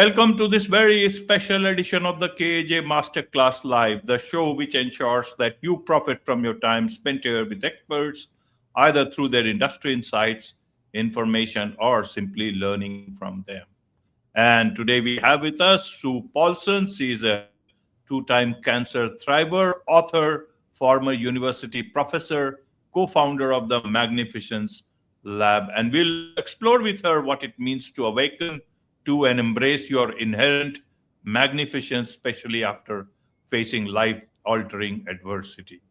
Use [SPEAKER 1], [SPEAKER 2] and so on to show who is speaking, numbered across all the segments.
[SPEAKER 1] Welcome to this very special edition of the KAJ Masterclass Live, the show which ensures that you profit from your time spent here with experts, either through their industry insights, information, or simply learning from them. And today we have with us Sue Paulson. She is a two-time cancer thriver, author, former university professor, co-founder of the Magnificence Lab, and we'll explore with her what it means to awaken to and embrace your inherent magnificence, especially after facing life-altering adversity.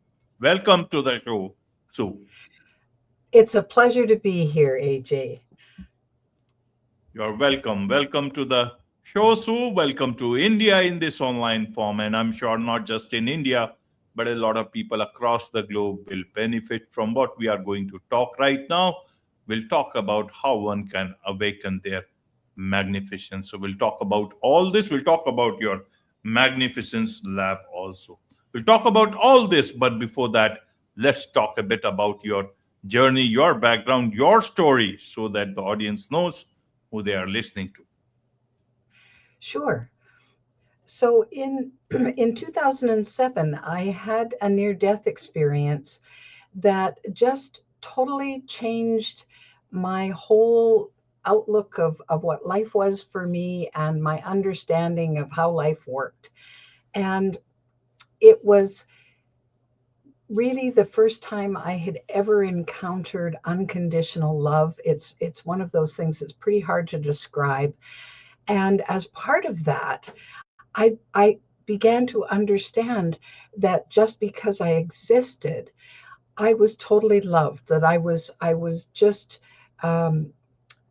[SPEAKER 1] Welcome to the show, Sue.
[SPEAKER 2] It's a pleasure to be here, AJ.
[SPEAKER 1] You're welcome. Welcome to the show, Sue. Welcome to India in this online form. And I'm sure not just in India, but a lot of people across the globe will benefit from what we are going to talk right now. We'll talk about how one can awaken their magnificence. So we'll talk about all this. We'll talk about your magnificence lab also. We'll talk about all this, but before that, let's talk a bit about your journey, your background, your story, so that the audience knows who they are listening to.
[SPEAKER 2] Sure. So in 2007, I had a near-death experience that just totally changed my whole outlook of what life was for me and my understanding of how life worked. And it was really the first time I had ever encountered unconditional love. It's one of those things that's pretty hard to describe. And as part of that, I began to understand that just because I existed, I was totally loved, that I was just um,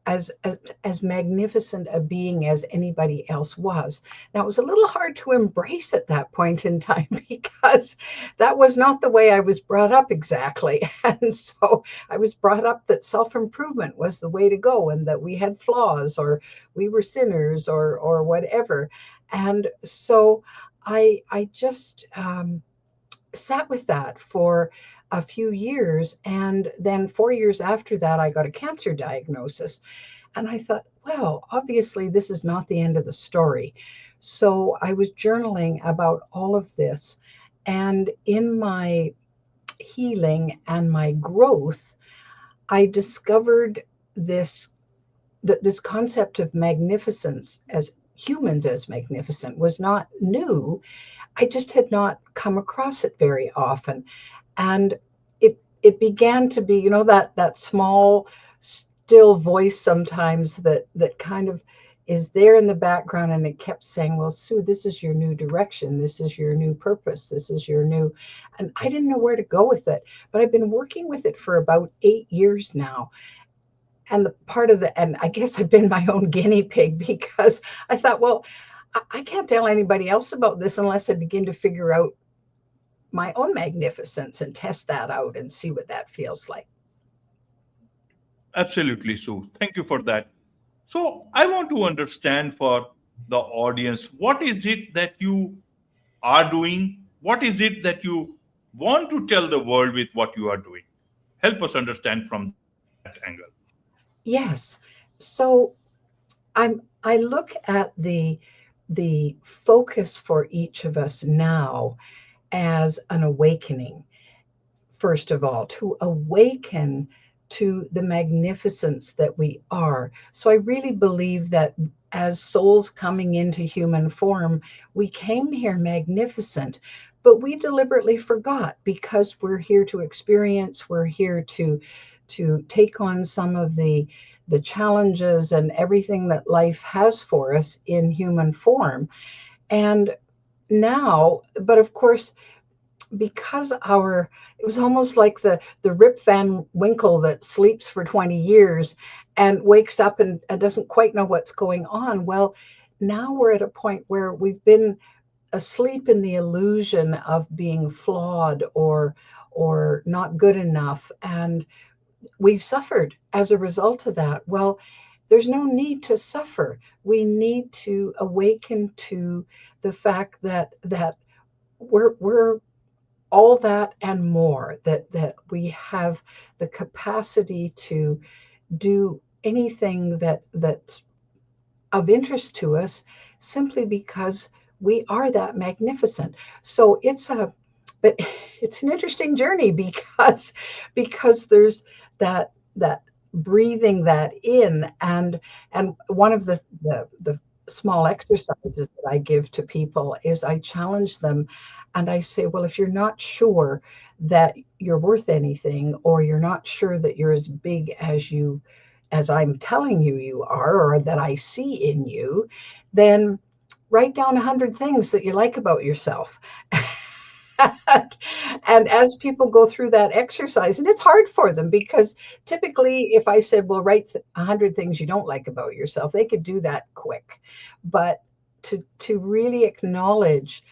[SPEAKER 2] as magnificent a being as anybody else was. Now, it was a little hard to embrace at that point in time because that was not the way I was brought up exactly. And so I was brought up that self-improvement was the way to go and that we had flaws or we were sinners or whatever. And so I just sat with that for a few years. And then 4 years after that, I got a cancer diagnosis. And I thought, well, obviously, this is not the end of the story. So I was journaling about all of this. And in my healing and my growth, I discovered this that this concept of magnificence as humans as magnificent was not new. I just had not come across it very often. And it began to be, that small, still voice sometimes that kind of is there in the background, and it kept saying, well, Sue, this is your new direction. This is your new purpose. This is your new, and I didn't know where to go with it, but I've been working with it for about 8 years now. And and I guess I've been my own guinea pig because I thought, well, I can't tell anybody else about this unless I begin to figure out my own magnificence and test that out and see what that feels like.
[SPEAKER 1] Absolutely, Sue. Thank you for that. So, I want to understand for the audience what is it that you are doing? What is it that you want to tell the world with what you are doing? Help us understand from that angle.
[SPEAKER 2] Yes. So I look at the focus for each of us now as an awakening. First of all, to awaken to the magnificence that we are. So I really believe that as souls coming into human form, we came here magnificent, but we deliberately forgot because we're here to experience, we're here to take on some of the challenges and everything that life has for us in human form. And now, but of course, because it was almost like the Rip Van Winkle that sleeps for 20 years and wakes up and doesn't quite know what's going on. Well, now we're at a point where we've been asleep in the illusion of being flawed or not good enough, and we've suffered as a result of that. Well, there's no need to suffer. We need to awaken to the fact that we're all that and more, that we have the capacity to do anything that's of interest to us simply because we are that magnificent. So but it's an interesting journey because there's that breathing that in, and one of the small exercises that I give to people is I challenge them and I say, well, if you're not sure that you're worth anything, or you're not sure that you're as big as I'm telling you you are, or that I see in you, then write down 100 things that you like about yourself. And as people go through that exercise, and it's hard for them because typically, if I said, well, write 100 things you don't like about yourself, they could do that quick. But to really acknowledge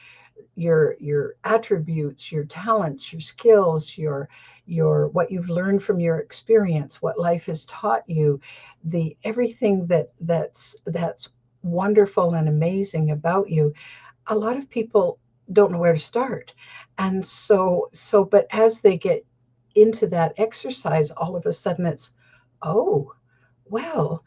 [SPEAKER 2] your attributes, your talents, your skills, your what you've learned from your experience, what life has taught you, the everything that's wonderful and amazing about you, a lot of people don't know where to start. And but as they get into that exercise, all of a sudden it's, oh, well,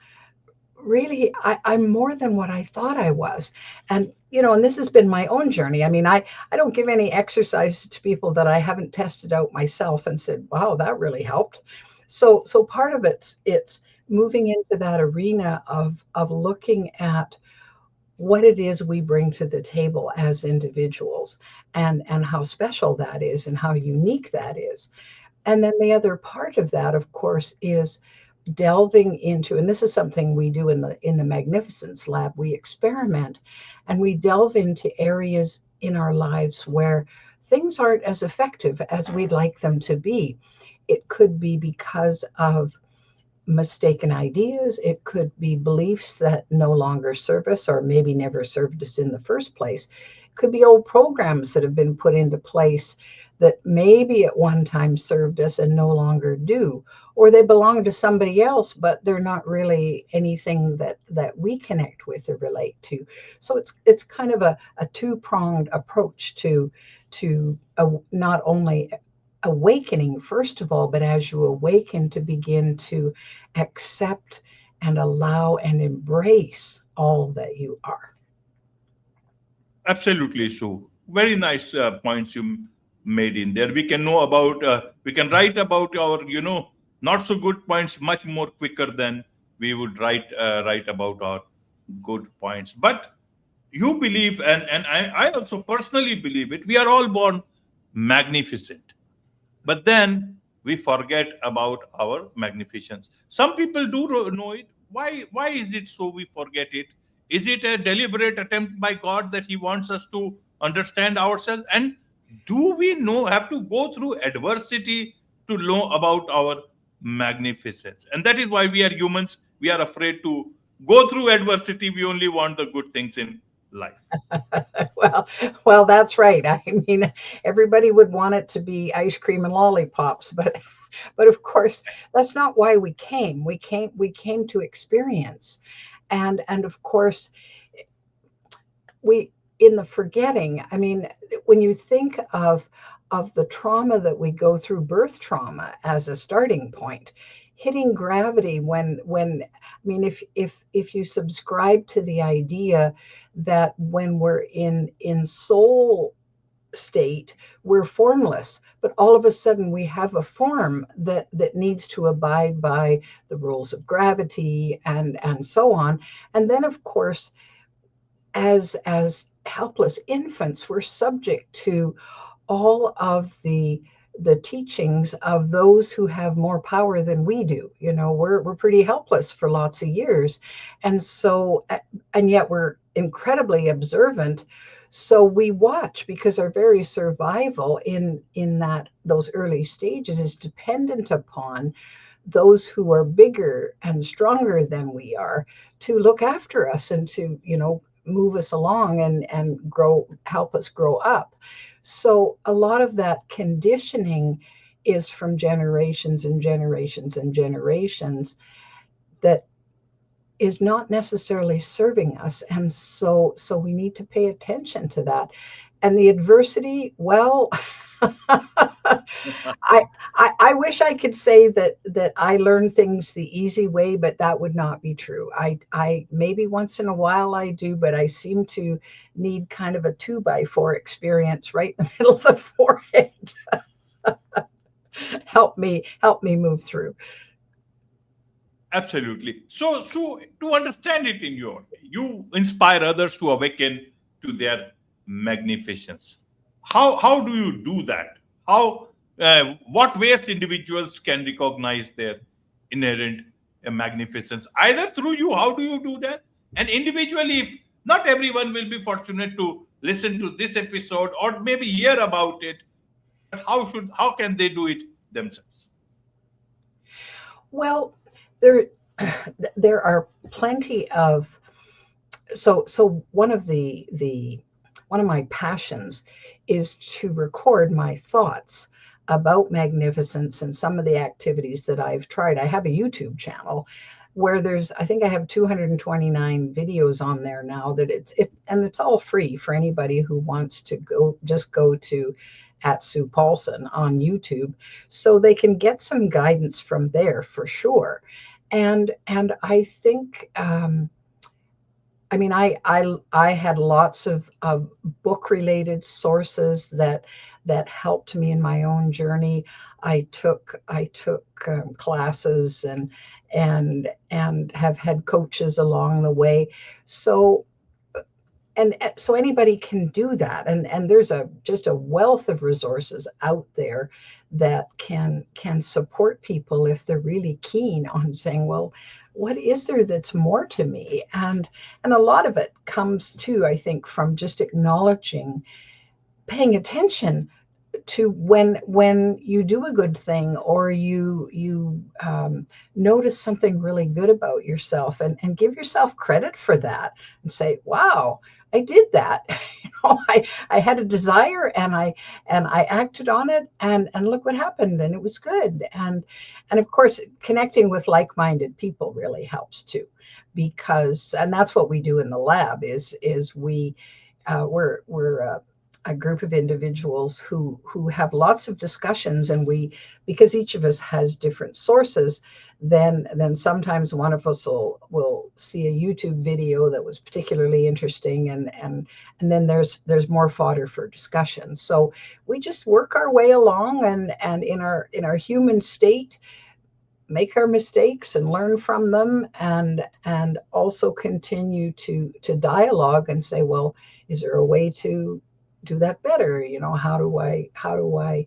[SPEAKER 2] really, I'm more than what I thought I was. And, and this has been my own journey. I mean, I don't give any exercise to people that I haven't tested out myself and said, wow, that really helped. So part of it's moving into that arena of looking at what it is we bring to the table as individuals, and how special that is and how unique that is. And then the other part of that, of course, is delving into, and this is something we do in the Magnificence Lab, we experiment and we delve into areas in our lives where things aren't as effective as we'd like them to be. It could be because of mistaken ideas. It could be beliefs that no longer serve us, or maybe never served us in the first place. It could be old programs that have been put into place that maybe at one time served us and no longer do, or they belong to somebody else, but they're not really anything that we connect with or relate to. So it's kind of a two-pronged approach to not only awakening, first of all, but as you awaken, to begin to accept and allow and embrace all that you are.
[SPEAKER 1] Absolutely, so very nice points you made in there. We can know about, we can write about our, not so good points much more quicker than we would write about our good points. But you believe, and I also personally believe it. We are all born magnificent, but then we forget about our magnificence. Some people do know it. Why is it so we forget it? Is it a deliberate attempt by God that he wants us to understand ourselves? And do we know have to go through adversity to know about our magnificence? And that is why we are humans. We are afraid to go through adversity. We only want the good things in life.
[SPEAKER 2] well, well, that's right. I mean, everybody would want it to be ice cream and lollipops, but of course, that's not why we came. We came to experience, and of course, we in the forgetting. I mean, when you think of the trauma that we go through, birth trauma as a starting point, hitting gravity, when I mean, if you subscribe to the idea that when we're in soul state, we're formless, but all of a sudden we have a form that needs to abide by the rules of gravity and so on. And then, of course, as helpless infants, we're subject to all of the teachings of those who have more power than we do. We're pretty helpless for lots of years, and so, and yet we're incredibly observant. So we watch because our very survival in those early stages is dependent upon those who are bigger and stronger than we are to look after us and to move us along and help us grow up. So a lot of that conditioning is from generations and generations and generations that is not necessarily serving us. And so we need to pay attention to that. And the adversity, well, I, I wish I could say that I learn things the easy way, but that would not be true. I maybe once in a while I do, but I seem to need kind of a 2x4 experience right in the middle of the forehead. Help me move through.
[SPEAKER 1] Absolutely. So to understand it in your way, you inspire others to awaken to their magnificence. How do you do that? How what ways individuals can recognize their inherent magnificence? Either through you, how do you do that? And individually, if not everyone will be fortunate to listen to this episode or maybe hear about it, but how can they do it themselves?
[SPEAKER 2] Well, there there are plenty of so one of my passions is to record my thoughts about magnificence and some of the activities that I've tried. I have a YouTube channel where I think I have 229 videos on there now that and it's all free for anybody who wants to go to at Sue Paulson on YouTube, so they can get some guidance from there for sure. And I think I had lots of book related sources that helped me in my own journey. I took classes and have had coaches along the way. So so anybody can do that, and there's just a wealth of resources out there that can support people if they're really keen on saying, well, what is there that's more to me? And a lot of it comes too, I think, from just acknowledging, paying attention to when you do a good thing, or you notice something really good about yourself, and give yourself credit for that and say, wow, I did that. I had a desire, and I acted on it, and look what happened, and it was good. And of course, connecting with like-minded people really helps too, because and that's what we do in the lab is we're a group of individuals who have lots of discussions, and because each of us has different sources, then sometimes one of us will see a YouTube video that was particularly interesting, and then there's more fodder for discussion. So we just work our way along, and in our human state, make our mistakes and learn from them, and also continue to dialogue and say, well, is there a way to do that better? How do I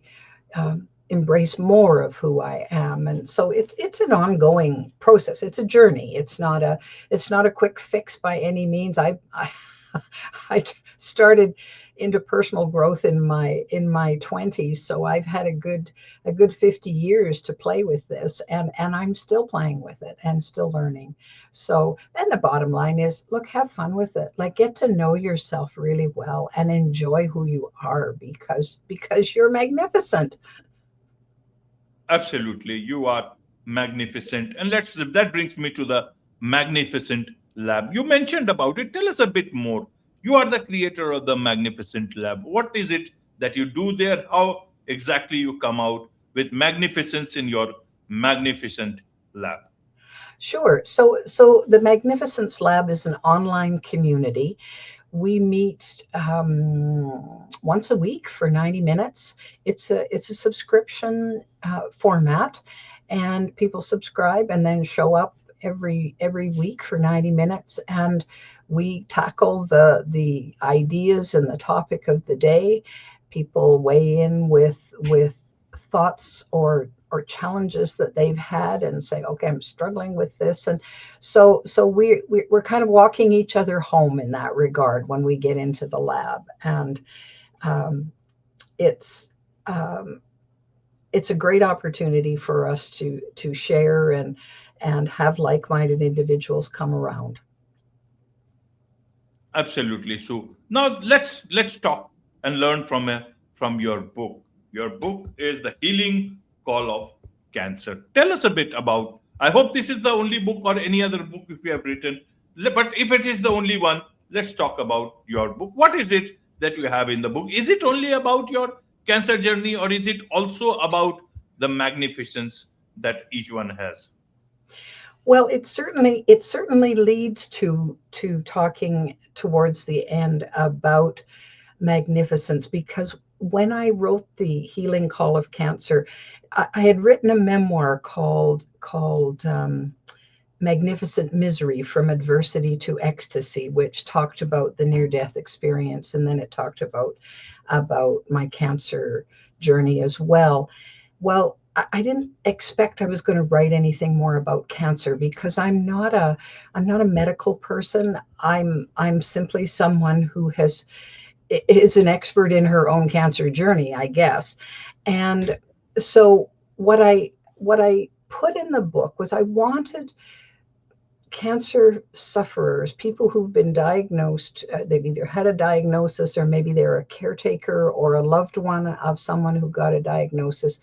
[SPEAKER 2] embrace more of who I am? And so it's an ongoing process. It's a journey. It's not a quick fix by any means. I started into personal growth in my 20s, so I've had a good 50 years to play with this, and I'm still playing with it and still learning. So, and the bottom line is, look, have fun with it. Like, get to know yourself really well and enjoy who you are, because you're magnificent.
[SPEAKER 1] Absolutely, you are magnificent. And that brings me to the Magnificent Lab. You mentioned about it. Tell us a bit more. You are the creator of the Magnificent Lab. What is it that you do there? How exactly you come out with magnificence in your Magnificent Lab?
[SPEAKER 2] Sure. So the Magnificence Lab is an online community. We meet once a week for 90 minutes. It's a subscription format, and people subscribe and then show up every week for 90 minutes, and we tackle the ideas and the topic of the day. People weigh in with thoughts or challenges that they've had, and say, okay, I'm struggling with this. And so we're kind of walking each other home in that regard when we get into the lab. And um, it's um, it's a great opportunity for us to share and have like-minded individuals come around.
[SPEAKER 1] Absolutely. So now let's talk and learn from your book. Your book is The Healing Call of Cancer. Tell us a bit about. I hope this is the only book or any other book if you have written. But if it is the only one, let's talk about your book. What is it that you have in the book? Is it only about your cancer journey, or is it also about the magnificence that each one has?
[SPEAKER 2] Well, it certainly leads to talking towards the end about magnificence, because when I wrote the Healing Call of Cancer, I had written a memoir called Magnificent Misery, From Adversity to Ecstasy, which talked about the near-death experience, and then it talked about my cancer journey as well. Well, I didn't expect I was going to write anything more about cancer, because I'm not a medical person. I'm simply someone who is an expert in her own cancer journey, I guess. And so what I put in the book was, I wanted cancer sufferers, people who've been diagnosed, they've either had a diagnosis, or maybe they're a caretaker or a loved one of someone who got a diagnosis.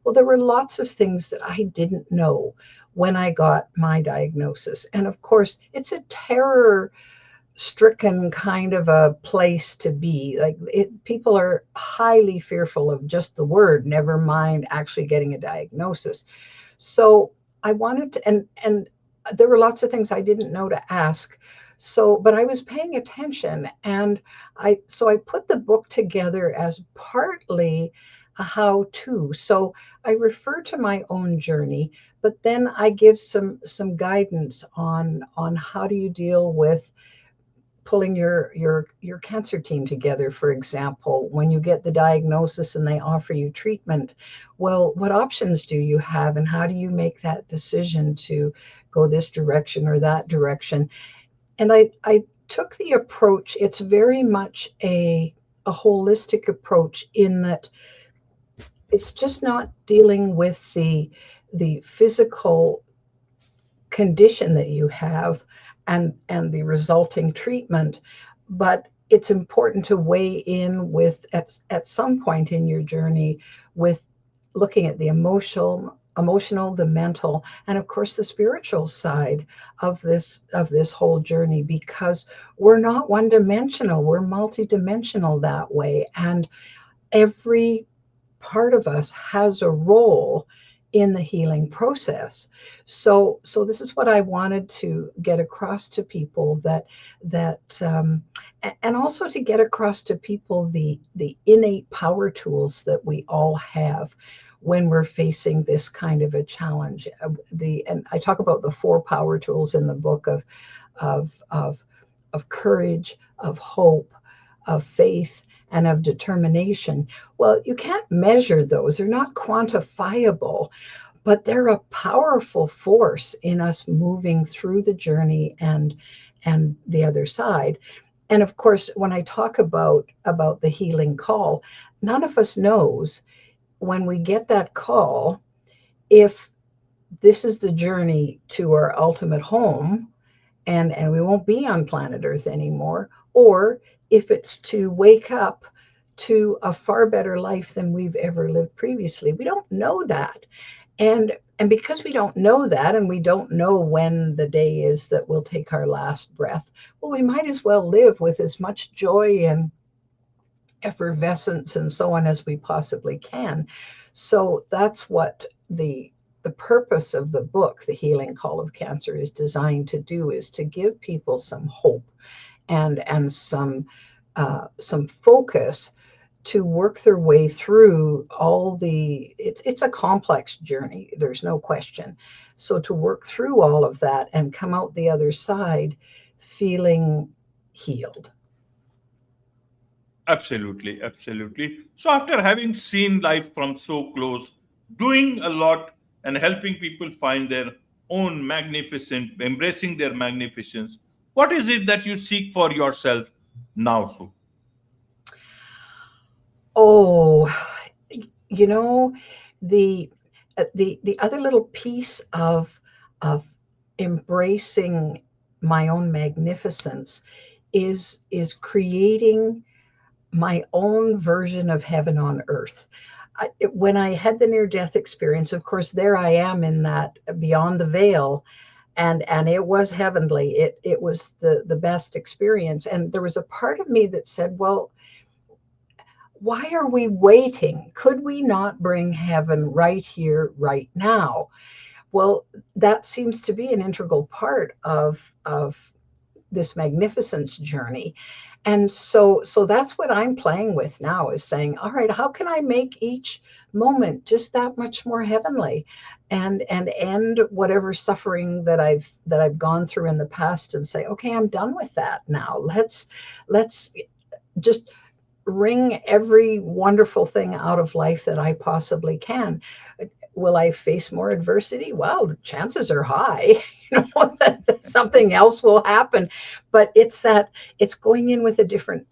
[SPEAKER 2] Well, there were lots of things that I didn't know when I got my diagnosis. And of course, it's a terror stricken kind of a place to be. People are highly fearful of just the word, never mind actually getting a diagnosis. So I wanted to, and there were lots of things I didn't know to ask. So, but I was paying attention, and I put the book together as partly a how-to. So I refer to my own journey, but then I give some guidance on how do you deal with pulling your cancer team together. For example, when you get the diagnosis and they offer you treatment, well, what options do you have, and how do you make that decision to go this direction or that direction? And I took the approach, it's very much a holistic approach, in that it's just not dealing with the physical condition that you have, and the resulting treatment, but it's important to weigh in with, at some point in your journey, with looking at the emotional, the mental, and of course the spiritual side of this whole journey, because we're not one dimensional, we're multidimensional that way, and every part of us has a role in the healing process. So this is what I wanted to get across to people, and also to get across to people the innate power tools that we all have when we're facing this kind of a challenge. And I talk about the four power tools in the book of of of courage, of hope, of faith, and of determination. Well, you can't measure those, they're not quantifiable, but they're a powerful force in us moving through the journey and the other side. And of course, when I talk about the healing call, none of us knows when we get that call if this is the journey to our ultimate home, and we won't be on planet Earth anymore, or if it's to wake up to a far better life than we've ever lived previously. We don't know that. And because we don't know that, and we don't know when the day is that we'll take our last breath, well, we might as well live with as much joy and effervescence and so on as we possibly can. So that's what the purpose of the book, The Healing Call of Cancer, is designed to do, is to give people some hope and some focus to work their way through all it's a complex journey, there's no question. So to work through all of that and come out the other side feeling healed.
[SPEAKER 1] Absolutely, absolutely. So, after having seen life from so close, doing a lot and helping people find their own magnificent, embracing their magnificence, what is it that you seek for yourself now, Sue?
[SPEAKER 2] Oh, you know, the the other little piece of embracing my own magnificence is creating my own version of heaven on earth. When I had the near death experience, of course, there I am in that beyond the veil, and it was heavenly. It was the best experience. And there was a part of me that said, well, why are we waiting? Could we not bring heaven right here, right now? Well, that seems to be an integral part of this magnificence journey. And so that's what I'm playing with now, is saying, all right, how can I make each moment just that much more heavenly, and end whatever suffering that I've gone through in the past, and say, okay, I'm done with that now. Let's just wring every wonderful thing out of life that I possibly can. Will I face more adversity? Well, the chances are high, that something else will happen. But it's going in with a different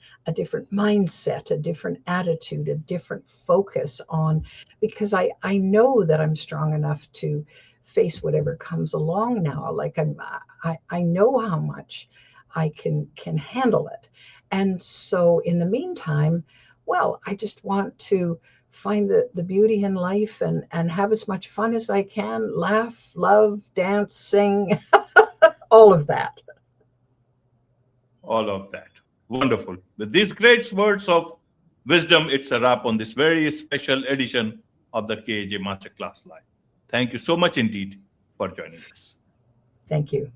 [SPEAKER 2] mindset, a different attitude, a different focus on, because I know that I'm strong enough to face whatever comes along now. Like I know how much I can handle it. And so in the meantime, well, I just want to find the beauty in life, and have as much fun as I can, laugh, love, dance, sing, all of that.
[SPEAKER 1] All of that. Wonderful. With these great words of wisdom, it's a wrap on this very special edition of the KAJ Masterclass Live. Thank you so much indeed for joining us.
[SPEAKER 2] Thank you.